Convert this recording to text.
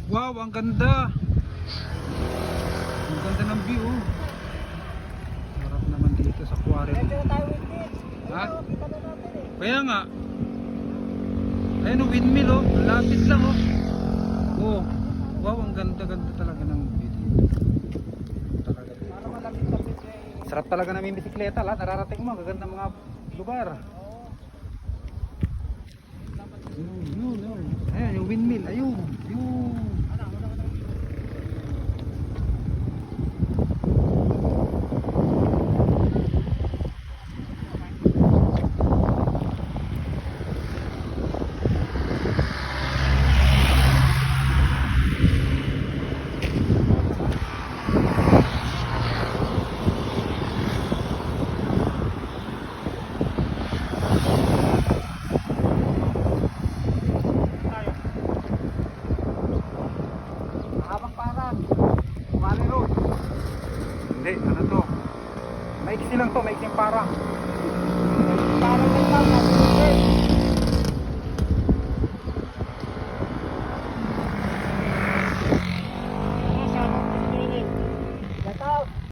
Wow, ang ganda. Ang ganda ng view. Sarap naman dito sa quarry. Ha? Kaya nga. Ayun o, windmill oh. Lapit lang oh. Oh. Wow, ang ganda-ganda talaga ng view dito. Talaga. Sarap talaga namin bisikleta. Lahat nararating mo. Gaganda mga lugar. Yun. Ayan yung windmill. Ayun. Yun. Hindi, ano to? Maiksi lang to, maiksing parang. Parang lang lang.